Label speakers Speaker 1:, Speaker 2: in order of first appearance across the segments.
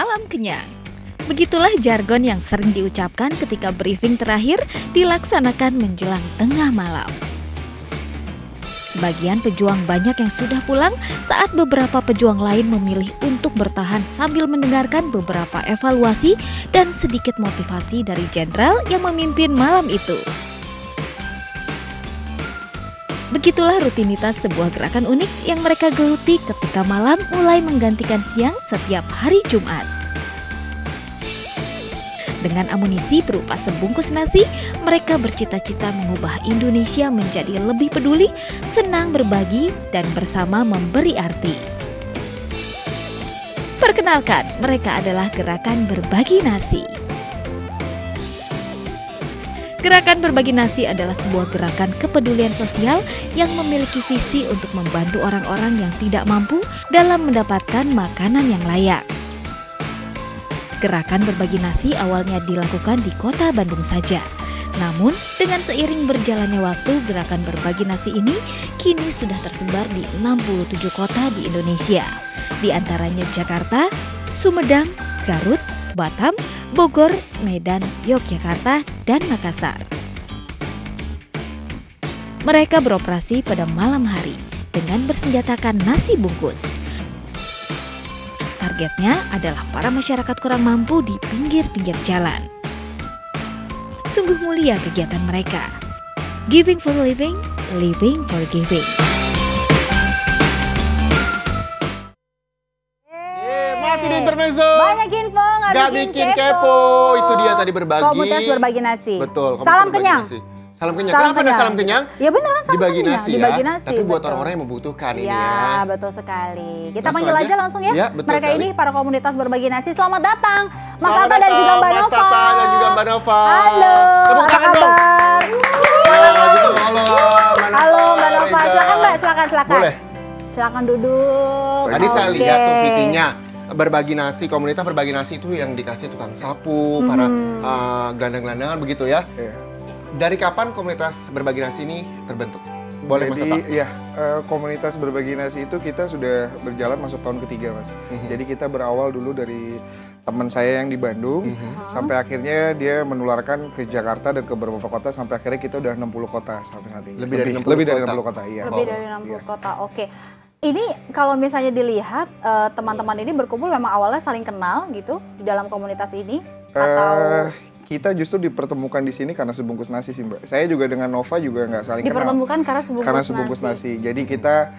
Speaker 1: salam kenyang. Begitulah jargon yang sering diucapkan ketika briefing terakhir dilaksanakan menjelang tengah malam. Sebagian pejuang banyak yang sudah pulang saat beberapa pejuang lain memilih untuk bertahan sambil mendengarkan beberapa evaluasi dan sedikit motivasi dari jenderal yang memimpin malam itu. Begitulah rutinitas sebuah gerakan unik yang mereka geluti ketika malam mulai menggantikan siang setiap hari Jumat. Dengan amunisi berupa sebungkus nasi, mereka bercita-cita mengubah Indonesia menjadi lebih peduli, senang berbagi, dan bersama memberi arti. Perkenalkan, mereka adalah Gerakan Berbagi Nasi. Gerakan Berbagi Nasi adalah sebuah gerakan kepedulian sosial yang memiliki visi untuk membantu orang-orang yang tidak mampu dalam mendapatkan makanan yang layak. Gerakan Berbagi Nasi awalnya dilakukan di kota Bandung saja. Namun, dengan seiring berjalannya waktu, Gerakan Berbagi Nasi ini kini sudah tersebar di 67 kota di Indonesia. Di antaranya Jakarta, Sumedang, Garut, Batam, Bogor, Medan, Yogyakarta, dan Makassar. Mereka beroperasi pada malam hari dengan bersenjatakan nasi bungkus. Targetnya adalah para masyarakat kurang mampu di pinggir-pinggir jalan. Sungguh mulia kegiatan mereka. Giving for living, living for giving.
Speaker 2: Masih di intermezzo.
Speaker 3: Banyak info, nggak bikin kepo.
Speaker 2: Itu dia tadi berbagi.
Speaker 3: Komunitas berbagi nasi.
Speaker 2: Betul.
Speaker 3: Salam kenyang.
Speaker 2: Salam kenyang.
Speaker 3: Salam
Speaker 2: Kenapa
Speaker 3: kenyang.
Speaker 2: ada salam kenyang?
Speaker 3: Ya beneran salam
Speaker 2: dibagi
Speaker 3: kenyang.
Speaker 2: nasi
Speaker 3: Dibagi
Speaker 2: ya.
Speaker 3: nasi.
Speaker 2: Tapi buat
Speaker 3: betul.
Speaker 2: orang-orang yang membutuhkan ini
Speaker 3: Ya,
Speaker 2: ya.
Speaker 3: betul sekali. Kita
Speaker 2: Langsung
Speaker 3: panggil
Speaker 2: aja.
Speaker 3: aja langsung ya.
Speaker 2: Ya, betul
Speaker 3: Mereka
Speaker 2: sekali.
Speaker 3: ini para komunitas berbagi nasi. Selamat datang, Mas
Speaker 2: Selamat
Speaker 3: Atta dan juga Mbak
Speaker 2: datang,
Speaker 3: Nova.
Speaker 2: Mas Tata dan juga Mbak Nova.
Speaker 3: Halo,
Speaker 2: Tepuk
Speaker 3: apa
Speaker 2: tangan dong.
Speaker 3: kabar?
Speaker 2: Halo,
Speaker 3: Halo Mbak Nova, silakan Mbak, silakan.
Speaker 2: Boleh.
Speaker 3: Silakan duduk.
Speaker 2: Tadi saya
Speaker 3: Oke.
Speaker 2: lihat tuh VT-nya. Berbagi nasi, komunitas berbagi nasi itu yang dikasih tukang sapu, para gelandang-gelandangan begitu ya. Dari kapan komunitas berbagi nasi ini terbentuk? Boleh Mas Tata?
Speaker 4: Jadi ya, komunitas berbagi nasi itu kita sudah berjalan masuk tahun ketiga, Mas. Jadi kita berawal dulu dari teman saya yang di Bandung, sampai akhirnya dia menularkan ke Jakarta dan ke beberapa kota, sampai akhirnya kita udah 60 kota sampai saat ini.
Speaker 2: Lebih dari 60
Speaker 4: 60 kota, iya.
Speaker 3: Lebih dari 60 kota, oke. Ini kalau misalnya dilihat teman-teman ini berkumpul memang awalnya saling kenal gitu di dalam komunitas ini atau
Speaker 4: Kita justru dipertemukan di sini karena sebungkus nasi sih, Mbak. Saya juga dengan Nova juga nggak saling kenal.
Speaker 3: dipertemukan karena sebungkus,
Speaker 4: Sebungkus nasi. Jadi kita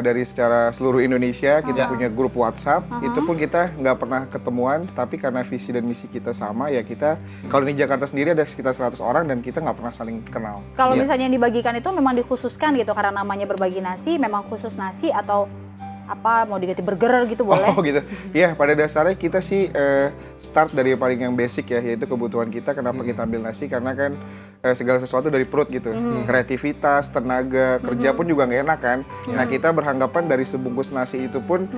Speaker 4: dari secara seluruh Indonesia kita punya grup WhatsApp. Itu pun kita nggak pernah ketemuan, tapi karena visi dan misi kita sama ya kita. Kalau di Jakarta sendiri ada sekitar 100 orang dan kita nggak pernah saling kenal.
Speaker 3: Kalau
Speaker 2: Iya.
Speaker 3: misalnya yang dibagikan itu memang dikhususkan gitu karena namanya berbagi nasi, memang khusus nasi atau apa mau diganti burger gitu boleh?
Speaker 4: Oh gitu. Iya, pada dasarnya kita sih start dari yang paling yang basic ya, yaitu kebutuhan kita. Kenapa kita ambil nasi? Karena kan segala sesuatu dari perut gitu. Kreativitas, tenaga, kerja pun juga nggak enak kan. Nah kita beranggapan dari sebungkus nasi itu pun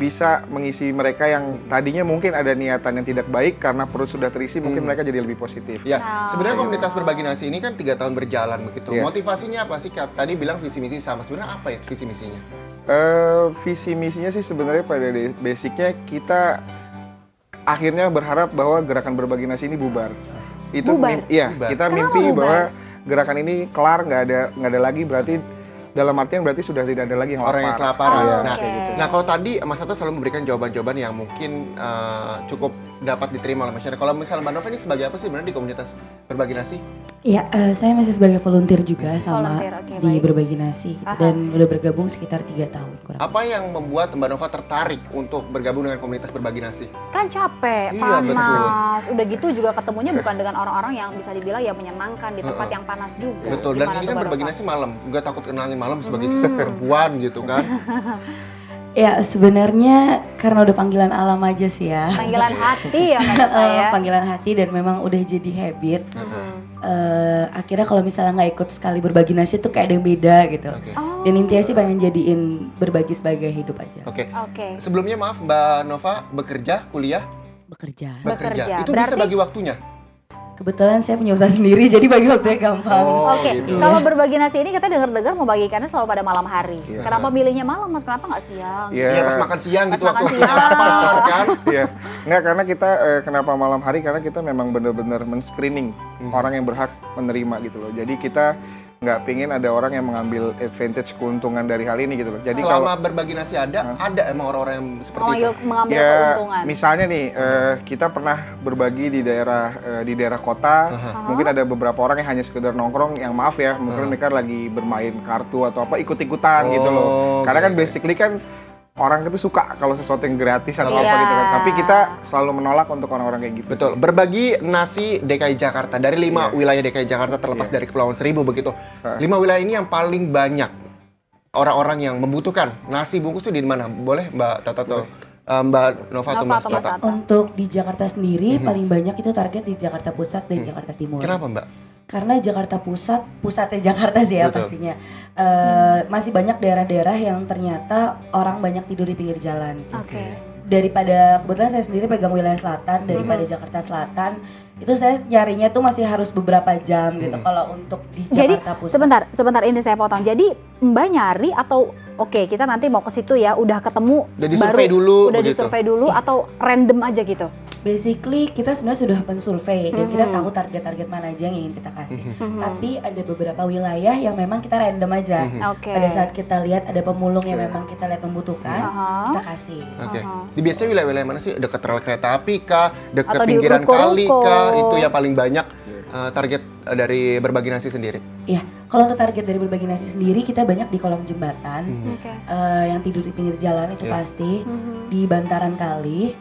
Speaker 4: bisa mengisi mereka yang tadinya mungkin ada niatan yang tidak baik karena perut sudah terisi, mungkin mereka jadi lebih positif.
Speaker 2: Ya, sebenarnya komunitas berbagi nasi ini kan 3 tahun berjalan begitu.
Speaker 4: Iya.
Speaker 2: Motivasinya apa sih? Tadi bilang visi misi sama. Sebenarnya apa ya visi misinya?
Speaker 4: Visi misinya sih sebenarnya pada basicnya kita akhirnya berharap bahwa gerakan berbagi nasi ini bubar. Itu
Speaker 3: Bubar?
Speaker 2: Bubar.
Speaker 4: Kita
Speaker 3: Kenapa
Speaker 4: mimpi
Speaker 3: bubar?
Speaker 4: bahwa gerakan ini kelar, nggak ada lagi, berarti dalam artian berarti sudah tidak ada lagi yang
Speaker 2: Orang yang
Speaker 4: lapar.
Speaker 2: kelaparan.
Speaker 4: Iya,
Speaker 2: Nah,
Speaker 4: kayak gitu.
Speaker 2: nah kalau tadi Mas Atta selalu memberikan jawaban-jawaban yang mungkin cukup dapat diterima oleh masyarakat. Kalau misalnya Mbak Nova ini sebagai apa sih sebenarnya di komunitas berbagi nasi?
Speaker 5: Iya, saya masih sebagai volunteer juga sama
Speaker 3: Volunteer, oke,
Speaker 5: di
Speaker 3: baik.
Speaker 5: Berbagi Nasi gitu. Dan udah bergabung sekitar 3 tahun kurang.
Speaker 2: Apa yang membuat Mbak Nova tertarik untuk bergabung dengan komunitas berbagi nasi?
Speaker 3: Kan capek,
Speaker 2: Iya,
Speaker 3: panas. Udah gitu juga ketemunya bukan dengan orang-orang yang bisa dibilang ya menyenangkan di tempat yang panas juga.
Speaker 2: Betul, dan
Speaker 3: Gimana
Speaker 2: ini
Speaker 3: tuh,
Speaker 2: kan
Speaker 3: Mbak
Speaker 2: berbagi
Speaker 3: Nova?
Speaker 2: nasi malam. Gak takut kenalin malam sebagai perempuan gitu kan.
Speaker 5: Ya sebenarnya karena udah panggilan alam aja sih ya.
Speaker 3: Panggilan hati ya Mbak Nova ya.
Speaker 5: Panggilan hati dan memang udah jadi habit. Akhirnya kalau misalnya nggak ikut sekali berbagi nasi tuh kayak ada yang beda gitu.
Speaker 2: Oke.
Speaker 3: Oh,
Speaker 5: Dan intinya sih pengen jadiin berbagi sebagai hidup aja.
Speaker 2: Oke.
Speaker 3: Oke.
Speaker 2: Sebelumnya maaf Mbak Nova bekerja, kuliah,
Speaker 5: Bekerja.
Speaker 3: Bekerja.
Speaker 2: Itu bisa
Speaker 3: Berarti-
Speaker 2: bagi waktunya?
Speaker 5: Kebetulan saya punya usaha sendiri, jadi bagi waktunya gampang.
Speaker 3: Oke,
Speaker 2: gitu.
Speaker 3: kalau berbagi nasi ini kita dengar-dengar membagikannya selalu pada malam hari.
Speaker 4: Iya.
Speaker 3: Kenapa milihnya malam, Mas? Kenapa nggak siang?
Speaker 4: Iya.
Speaker 2: Iya, pas makan siang
Speaker 3: Pas
Speaker 2: gitu
Speaker 3: makan
Speaker 2: waktu
Speaker 3: siang.
Speaker 2: punya lapar kan.
Speaker 4: Iya, nggak karena kita kenapa malam hari karena kita memang benar-benar men-screening orang yang berhak menerima gitu loh. Jadi kita nggak pingin ada orang yang mengambil advantage keuntungan dari hal ini gitu loh. Jadi
Speaker 2: Selama
Speaker 4: kalau
Speaker 2: berbagi nasi ada emang orang-orang yang seperti itu.
Speaker 3: Mengambil
Speaker 4: ya
Speaker 3: keuntungan.
Speaker 4: misalnya nih kita pernah berbagi di daerah kota, mungkin ada beberapa orang yang hanya sekedar nongkrong yang maaf ya, mungkin mereka lagi bermain kartu atau apa ikut-ikutan gitu loh. Karena kan basically kan orang itu suka kalau sesuatu yang gratis atau apa
Speaker 3: Iya.
Speaker 4: gitu kan. Tapi kita selalu menolak untuk orang-orang kayak gitu.
Speaker 2: Betul. Berbagi nasi DKI Jakarta dari 5
Speaker 4: Iya.
Speaker 2: wilayah DKI Jakarta terlepas dari Kepulauan Seribu begitu. 5 wilayah ini yang paling banyak orang-orang yang membutuhkan nasi bungkus itu di mana? Boleh Mbak Tata atau Mbak Nova atau
Speaker 3: Nova
Speaker 2: Mas
Speaker 3: atau Mas
Speaker 2: Tata?
Speaker 3: Tata.
Speaker 5: Untuk di Jakarta sendiri paling banyak itu target di Jakarta Pusat dan Jakarta Timur.
Speaker 2: Kenapa Mbak?
Speaker 5: Karena Jakarta pusatnya Jakarta sih ya
Speaker 2: Betul.
Speaker 5: pastinya. Masih banyak daerah-daerah yang ternyata orang banyak tidur di pinggir jalan.
Speaker 3: Oke.
Speaker 5: Daripada kebetulan saya sendiri pegang wilayah selatan, daripada Jakarta Selatan itu saya nyarinya tuh masih harus beberapa jam gitu. Kalau untuk di
Speaker 3: Jadi
Speaker 5: Jakarta Pusat.
Speaker 3: sebentar ini saya potong. Jadi Mbak nyari atau oke kita nanti mau ke situ ya, udah ketemu
Speaker 2: Udah disurvei dulu
Speaker 3: udah
Speaker 2: begitu?
Speaker 3: disurvei dulu atau random aja gitu?
Speaker 5: Basically kita sebenarnya sudah mensurvei dan kita tahu target-target mana aja yang ingin kita kasih. Tapi ada beberapa wilayah yang memang kita random aja.
Speaker 3: Oke.
Speaker 5: Pada saat kita lihat ada pemulung yang memang kita lihat membutuhkan, kita kasih.
Speaker 2: Oke. Di biasanya wilayah-wilayah mana sih? Dekat rel kereta api kah? Dekat
Speaker 3: Atau di
Speaker 2: pinggiran kali
Speaker 3: ruko-ruko?
Speaker 2: kah? Itu yang paling banyak target dari berbagi nasi sendiri.
Speaker 5: Iya, kalau untuk target dari berbagi nasi sendiri kita banyak di kolong jembatan,
Speaker 3: Oke.
Speaker 5: yang tidur di pinggir jalan itu
Speaker 2: Iya.
Speaker 5: pasti, di bantaran kali,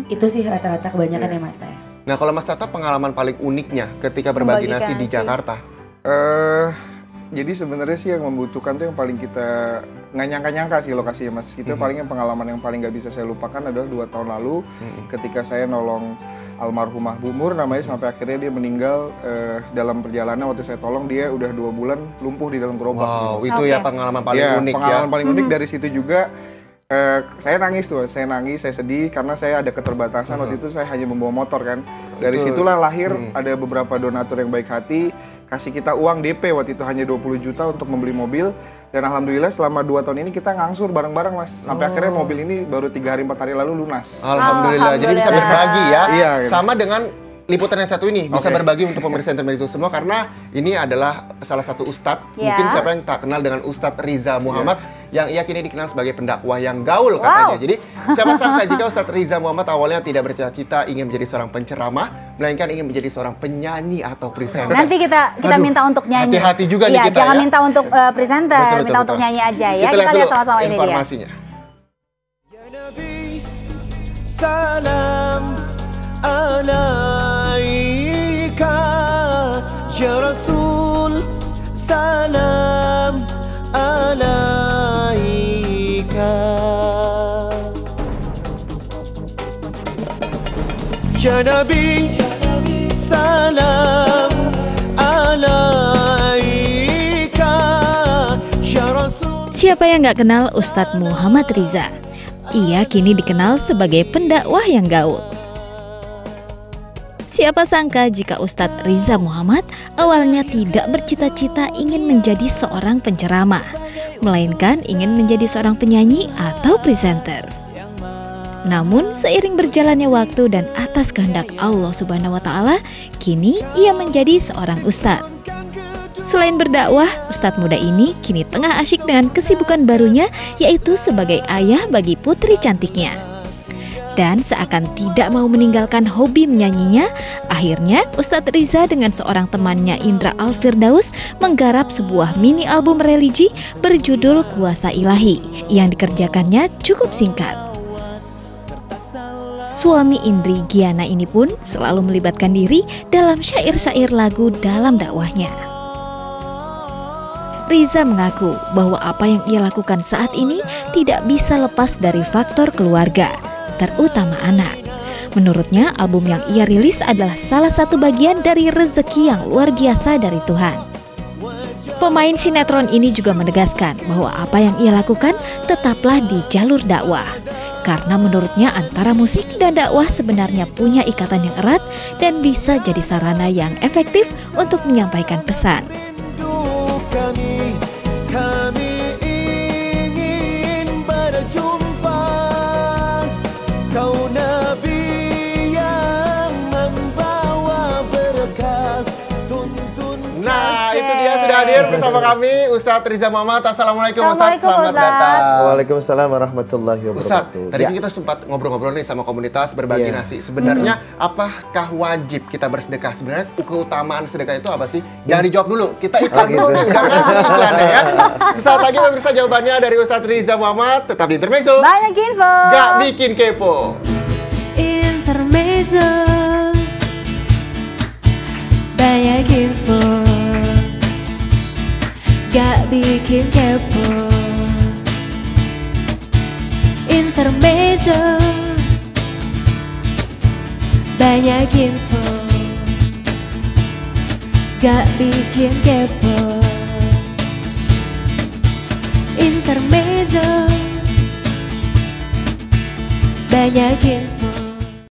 Speaker 5: itu sih rata-rata kebanyakan ya Mas Taya.
Speaker 2: Nah, kalau Mas Tata pengalaman paling uniknya ketika berbagi nasi
Speaker 3: Membagikan
Speaker 2: di
Speaker 3: nasi.
Speaker 2: Jakarta?
Speaker 4: Jadi sebenarnya sih yang membutuhkan tuh yang paling kita nggak nyangka-nyangka sih lokasinya Mas. Itu paling yang pengalaman yang paling nggak bisa saya lupakan adalah 2 tahun lalu ketika saya nolong almarhumah Bu Mur namanya sampai akhirnya dia meninggal dalam perjalanan waktu saya tolong dia udah 2 bulan lumpuh di dalam gerobak.
Speaker 2: Wow,
Speaker 4: gitu.
Speaker 2: itu
Speaker 3: Oke.
Speaker 2: ya pengalaman paling
Speaker 4: Iya,
Speaker 2: unik
Speaker 4: pengalaman
Speaker 2: ya.
Speaker 4: paling unik dari situ juga saya nangis, saya sedih karena saya ada keterbatasan waktu itu saya hanya membawa motor kan. Dari
Speaker 2: Betul.
Speaker 4: situlah lahir ada beberapa donatur yang baik hati kasih kita uang DP waktu itu hanya 20 juta untuk membeli mobil dan alhamdulillah selama 2 tahun ini kita ngangsur bareng-bareng Mas. Sampai akhirnya mobil ini baru 3 hari 4 hari lalu lunas.
Speaker 2: Alhamdulillah. Jadi bisa
Speaker 3: Alhamdulillah.
Speaker 2: berbagi ya.
Speaker 4: Iya, gitu.
Speaker 2: Sama dengan liputan yang satu ini bisa
Speaker 4: Oke.
Speaker 2: berbagi untuk pemirsa intermediate semua karena ini adalah salah satu ustadz.
Speaker 3: Ya.
Speaker 2: Mungkin siapa yang tak kenal dengan Ustadz Riza Muhammad yang ia kini dikenal sebagai pendakwah yang gaul katanya. Jadi siapa sangka jika Ustadz Riza Muhammad awalnya tidak bercita-cita ingin menjadi seorang penceramah, melainkan ingin menjadi seorang penyanyi atau presenter.
Speaker 3: Nanti kita
Speaker 2: Aduh,
Speaker 3: minta untuk nyanyi.
Speaker 2: hati-hati juga nih
Speaker 3: Iya,
Speaker 2: kita
Speaker 3: jangan
Speaker 2: ya.
Speaker 3: minta untuk presenter,
Speaker 2: Betul,
Speaker 3: minta
Speaker 2: betul.
Speaker 3: untuk nyanyi aja ya.
Speaker 2: Kita
Speaker 3: Kita lihat sama-sama ini dia.
Speaker 2: informasinya.
Speaker 6: Salam alaika ya Rasul, salam alaika ya Nabi, salam alaika ya Rasul.
Speaker 1: Siapa yang nggak kenal Ustadz Muhammad Riza? Ia kini dikenal sebagai pendakwah yang gaul. Siapa sangka jika Ustadz Riza Muhammad awalnya tidak bercita-cita ingin menjadi seorang penceramah, melainkan ingin menjadi seorang penyanyi atau presenter. Namun seiring berjalannya waktu dan atas kehendak Allah Subhanahu wa Ta'ala, kini ia menjadi seorang ustadz. Selain berdakwah, ustadz muda ini kini tengah asyik dengan kesibukan barunya, yaitu sebagai ayah bagi putri cantiknya. Dan seakan tidak mau meninggalkan hobi menyanyinya, akhirnya Ustadz Riza dengan seorang temannya Indra Al-Firdaus menggarap sebuah mini album religi berjudul Kuasa Ilahi yang dikerjakannya cukup singkat. Suami Indri Giana ini pun selalu melibatkan diri dalam syair-syair lagu dalam dakwahnya. Riza mengaku bahwa apa yang ia lakukan saat ini tidak bisa lepas dari faktor keluarga, terutama anak. Menurutnya, album yang ia rilis adalah salah satu bagian dari rezeki yang luar biasa dari Tuhan. Pemain sinetron ini juga menegaskan bahwa apa yang ia lakukan tetaplah di jalur dakwah. karena menurutnya antara musik dan dakwah sebenarnya punya ikatan yang erat dan bisa jadi sarana yang efektif untuk menyampaikan pesan.
Speaker 6: Kami ingin berjumpa, kau Nabi yang membawa berkah, tuntun.
Speaker 2: Nah, itu dia sudah hadir bersama kami Ustadz Riza Muhammad. Assalamualaikum Ustadz,
Speaker 3: Assalamualaikum,
Speaker 2: selamat
Speaker 3: Ustadz.
Speaker 2: datang.
Speaker 7: Waalaikumsalam warahmatullahi
Speaker 2: Ustadz,
Speaker 7: wabarakatuh.
Speaker 2: tadi
Speaker 7: Ya.
Speaker 2: kita sempat ngobrol-ngobrol nih sama komunitas berbagi
Speaker 7: Iya.
Speaker 2: nasi. Sebenarnya apakah wajib kita bersedekah? Sebenarnya keutamaan sedekah itu apa sih? Jangan dijawab dulu, kita iklan dulu nih, udah kan iklan ya. Sesaat lagi pemirsa jawabannya dari Ustadz Riza Muhammad. Tetap di Intermezzo.
Speaker 3: Banyak info.
Speaker 2: Gak bikin kepo.
Speaker 8: Intermezzo, banyak info, gak bikin kepo. Intermezzo, banyak info, gak bikin kepo. Intermezzo, banyak info.